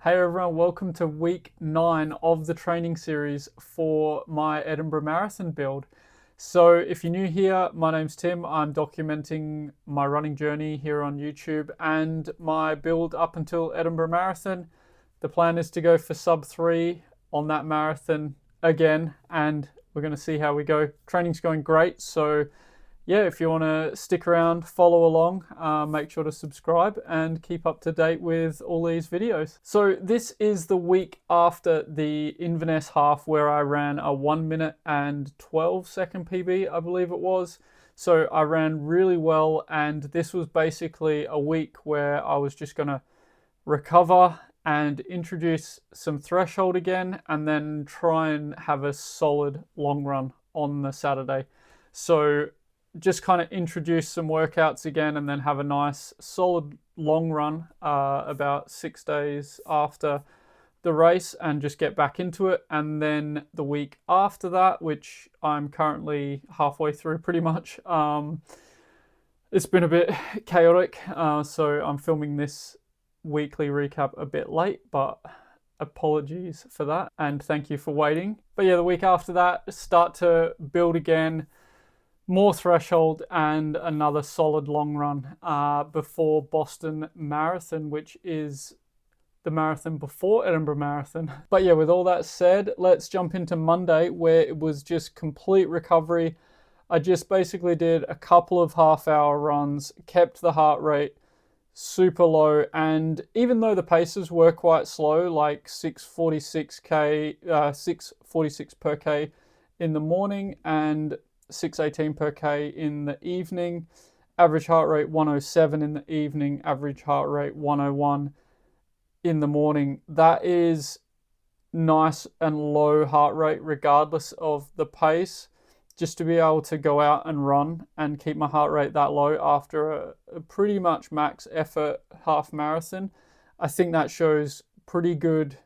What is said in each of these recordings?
Hey everyone, welcome to week 9 of the training series for my Edinburgh Marathon build. So if you're new here, my name's Tim. I'm documenting my running journey here on YouTube and my build up until Edinburgh Marathon. The plan is to go for sub-3 on that marathon again, and we're going to see how we go. Training's going great, so yeah, if you want to stick around, follow along, make sure to subscribe and keep up to date with all these videos. So this is the week after the Inverness half where I ran a 1 minute and 12 second PB, I believe it was. So I ran really well, and this was basically a week where I was just going to recover and introduce some threshold again, and then try and have a solid long run on the Saturday. So just kind of introduce some workouts again and then have a nice solid long run about 6 days after the race and just get back into it. And then the week after that, which I'm currently halfway through pretty much, it's been a bit chaotic, so I'm filming this weekly recap a bit late, but apologies for that and thank you for waiting. But yeah, the week after that, start to build again, more threshold and another solid long run before Boston Marathon, which is the marathon before Edinburgh Marathon. But yeah, with all that said, let's jump into Monday, where it was just complete recovery. I just basically did a couple of half-hour runs, kept the heart rate super low, and even though the paces were quite slow, like 6:46 per k in the morning and 6:18 per k in the evening, average heart rate 107 in the evening, average heart rate 101 in the morning. That is nice and low heart rate regardless of the pace. Just to be able to go out and run and keep my heart rate that low after a pretty much max effort half marathon, I think that shows pretty good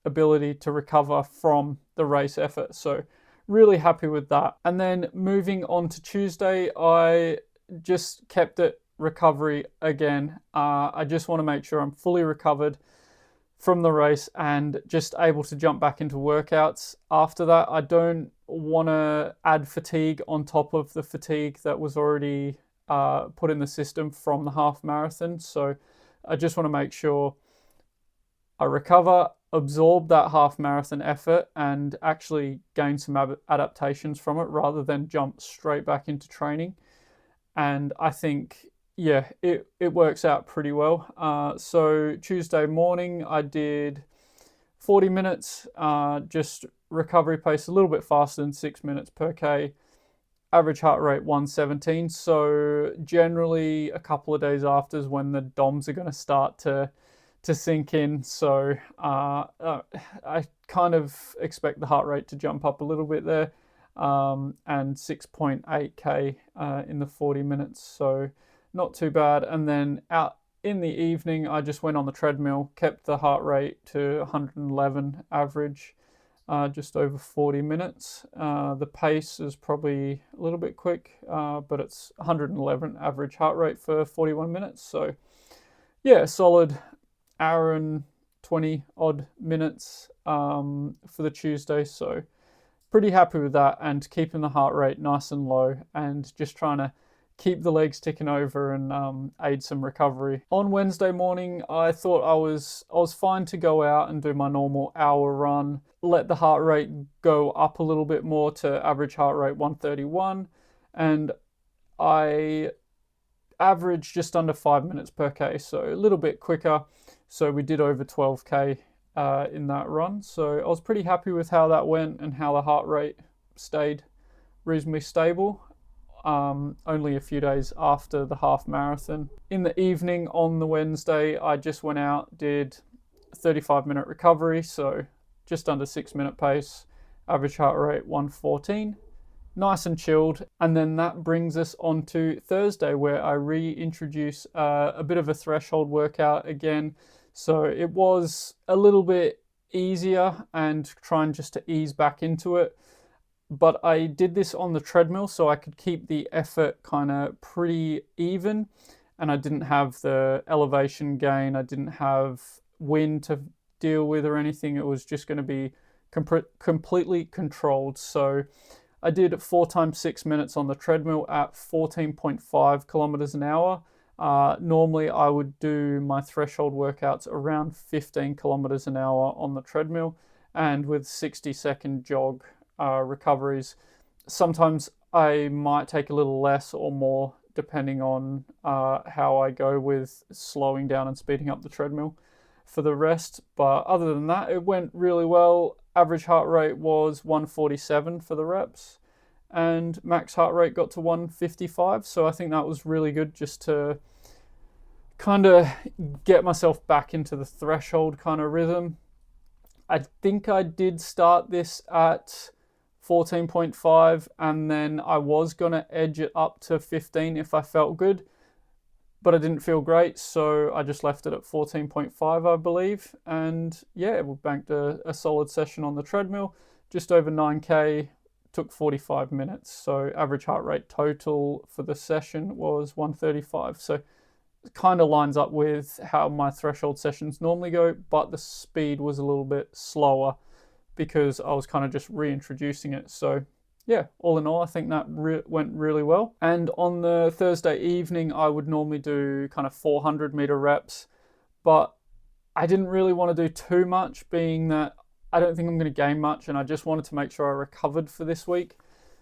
ability to recover from the race effort. So really happy with that. And then moving on to Tuesday, I just kept it recovery again. I just want to make sure I'm fully recovered from the race and just able to jump back into workouts after that. I don't want to add fatigue on top of the fatigue that was already put in the system from the half marathon. So I just want to make sure I recover, absorb that half marathon effort, and actually gain some adaptations from it rather than jump straight back into training. And I think, yeah, it works out pretty well. So Tuesday morning, I did 40 minutes, just recovery pace a little bit faster than 6 minutes per k, average heart rate 117. So generally a couple of days after is when the DOMs are going to start to sink in. So I kind of expect the heart rate to jump up a little bit there, and 6.8k in the 40 minutes. So not too bad. And then out in the evening, I just went on the treadmill, kept the heart rate to 111 average, just over 40 minutes. The pace is probably a little bit quick, but it's 111 average heart rate for 41 minutes. So yeah, solid hour and 20 odd minutes for the Tuesday. So pretty happy with that, and keeping the heart rate nice and low and just trying to keep the legs ticking over and aid some recovery. On Wednesday morning, I thought I was fine to go out and do my normal hour run, let the heart rate go up a little bit more to average heart rate 131, and I averaged just under 5 minutes per k, so a little bit quicker. So we did over 12k in that run. So I was pretty happy with how that went and how the heart rate stayed reasonably stable. Only a few days after the half marathon. In the evening on the Wednesday, I just went out, did 35-minute recovery, so just under 6 minute pace, average heart rate 114, nice and chilled. And then that brings us on to Thursday, where I reintroduce a bit of a threshold workout again. So it was a little bit easier and trying just to ease back into it. But I did this on the treadmill so I could keep the effort kind of pretty even, and I didn't have the elevation gain. I didn't have wind to deal with or anything. It was just going to be completely controlled. So I did 4 times 6 minutes on the treadmill at 14.5 kilometers an hour. Normally I would do my threshold workouts around 15 kilometers an hour on the treadmill, and with 60-second jog recoveries. Sometimes I might take a little less or more depending on how I go with slowing down and speeding up the treadmill for the rest. But other than that, it went really well. Average heart rate was 147 for the reps, and max heart rate got to 155. So I think that was really good, just to kind of get myself back into the threshold kind of rhythm. I think I did start this at 14.5, and then I was going to edge it up to 15 if I felt good, but I didn't feel great, so I just left it at 14.5, I believe. And yeah, we banked a solid session on the treadmill, just over 9k, took 45 minutes. So average heart rate total for the session was 135. So it kind of lines up with how my threshold sessions normally go, but the speed was a little bit slower because I was kind of just reintroducing it. So yeah, all in all, I think that went really well. And on the Thursday evening, I would normally do kind of 400 meter reps, but I didn't really want to do too much, being that I don't think I'm going to gain much, and I just wanted to make sure I recovered for this week.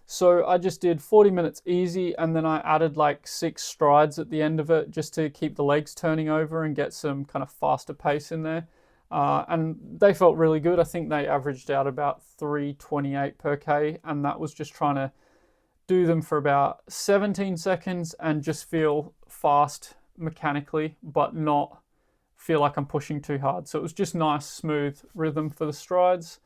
So I just did 40 minutes easy, and then I added like 6 strides at the end of it just to keep the legs turning over and get some kind of faster pace in there. And they felt really good. I think they averaged out about 3:28 per K, and that was just trying to do them for about 17 seconds and just feel fast mechanically, but not feel like I'm pushing too hard. So it was just nice, smooth rhythm for the strides.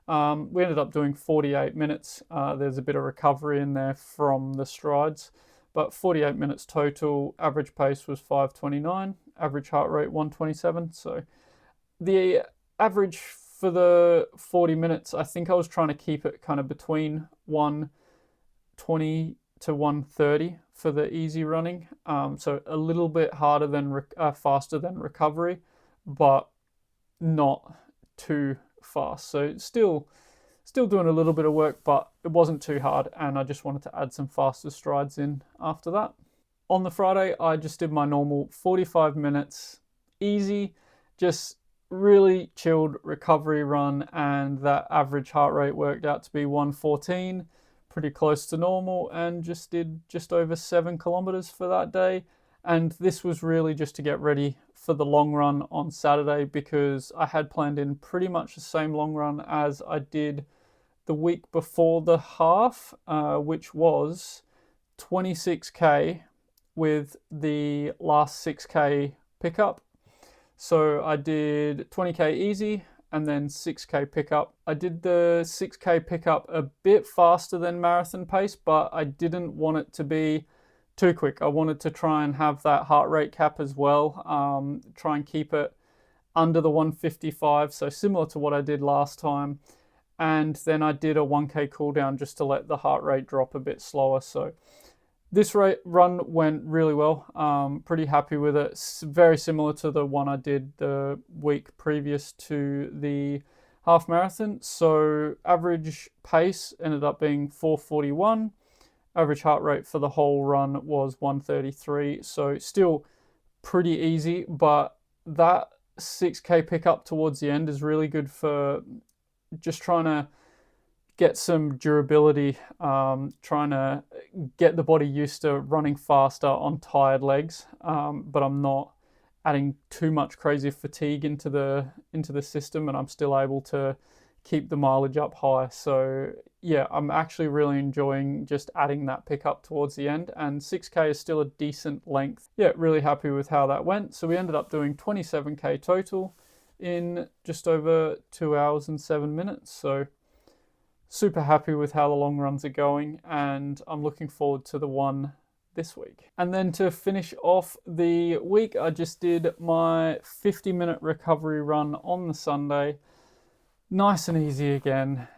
We ended up doing 48 minutes. There's a bit of recovery in there from the strides, but 48 minutes total. Average pace was 5:29, average heart rate 127. So the average for the 40 minutes, I think I was trying to keep it kind of between 120 to 130 for the easy running. So a little bit harder than faster than recovery, but not too fast. So still doing a little bit of work, but it wasn't too hard, and I just wanted to add some faster strides in after that. On the Friday, I just did my normal 45 minutes easy, just really chilled recovery run, and that average heart rate worked out to be 114, pretty close to normal, and just did just over 7 kilometers for that day. And this was really just to get ready for the long run on Saturday, because I had planned in pretty much the same long run as I did the week before the half, which was 26k with the last 6k pickup. So I did 20k easy and then 6k pickup. I did the 6k pickup a bit faster than marathon pace, but I didn't want it to be too quick. I wanted to try and have that heart rate cap as well, try and keep it under the 155, so similar to what I did last time. And then I did a 1k cool down just to let the heart rate drop a bit slower. So this run went really well. Pretty happy with it. It's very similar to the one I did the week previous to the half marathon. So average pace ended up being 4:41. Average heart rate for the whole run was 133. So still pretty easy, but that 6k pickup towards the end is really good for just trying to get some durability, trying to get the body used to running faster on tired legs, but I'm not adding too much crazy fatigue into the system, and I'm still able to keep the mileage up high. So yeah, I'm actually really enjoying just adding that pickup towards the end, and 6k is still a decent length. Yeah, really happy with how that went. So we ended up doing 27k total in just over 2 hours and 7 minutes. So super happy with how the long runs are going, and I'm looking forward to the one this week. And then to finish off the week, I just did my 50-minute recovery run on the Sunday. Nice and easy again,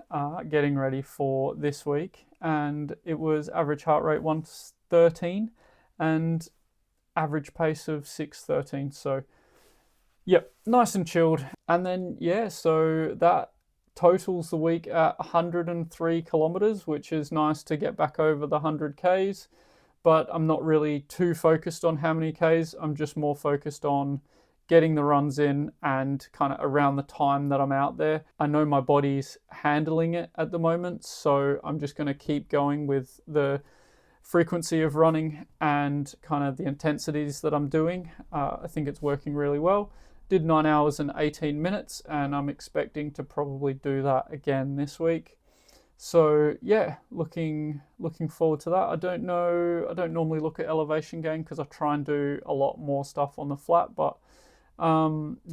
getting ready for this week. And it was average heart rate 113 and average pace of 6:13. So Yep, nice and chilled. And then, yeah, so that totals the week at 103 kilometers, which is nice to get back over the 100 Ks. But I'm not really too focused on how many Ks. I'm just more focused on getting the runs in and kind of around the time that I'm out there. I know my body's handling it at the moment, so I'm just going to keep going with the frequency of running and kind of the intensities that I'm doing. I think it's working really well. Did 9 hours and 18 minutes, and I'm expecting to probably do that again this week. So yeah, looking forward to that. I don't normally look at elevation gain because I try and do a lot more stuff on the flat, but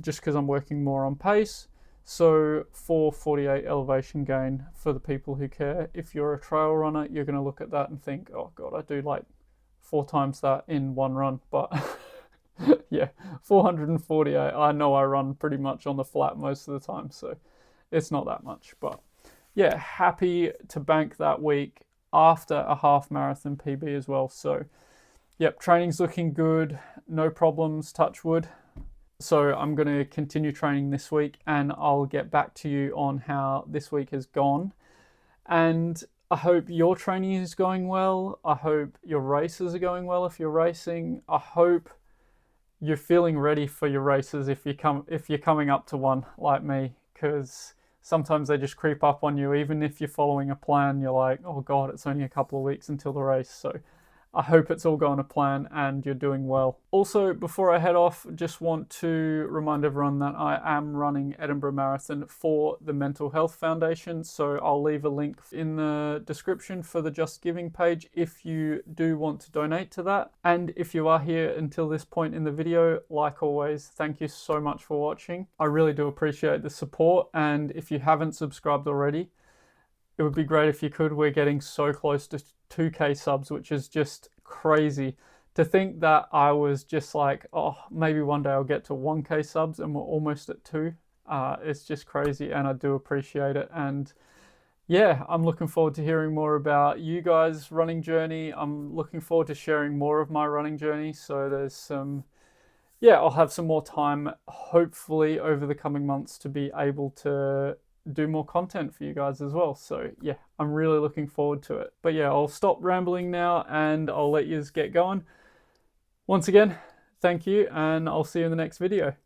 just because I'm working more on pace. So 448 elevation gain for the people who care. If you're a trail runner, you're going to look at that and think, oh God, I do like 4 times that in one run. But yeah, 448. I know I run pretty much on the flat most of the time, so it's not that much. But yeah, happy to bank that week after a half marathon PB as well. So yep, training's looking good. No problems, touch wood. So I'm going to continue training this week and I'll get back to you on how this week has gone. And I hope your training is going well. I hope your races are going well if you're racing. I hope you're feeling ready for your races if you're coming up to one like me, because sometimes they just creep up on you. Even if you're following a plan, you're like, oh God, it's only a couple of weeks until the race. So I hope it's all going to plan and you're doing well. Also, before I head off, just want to remind everyone that I am running Edinburgh Marathon for the Mental Health Foundation. So I'll leave a link in the description for the Just Giving page if you do want to donate to that. And if you are here until this point in the video, like always, thank you so much for watching. I really do appreciate the support. And if you haven't subscribed already, it would be great if you could. We're getting so close to 2K subs, which is just crazy. To think that I was just like, oh, maybe one day I'll get to 1K subs and we're almost at 2. It's just crazy and I do appreciate it. And yeah, I'm looking forward to hearing more about you guys' running journey. I'm looking forward to sharing more of my running journey. So there's some, yeah, I'll have some more time, hopefully, over the coming months to be able to do more content for you guys as well. So yeah, I'm really looking forward to it. But yeah, I'll stop rambling now and I'll let you get going. Once again, thank you, and I'll see you in the next video.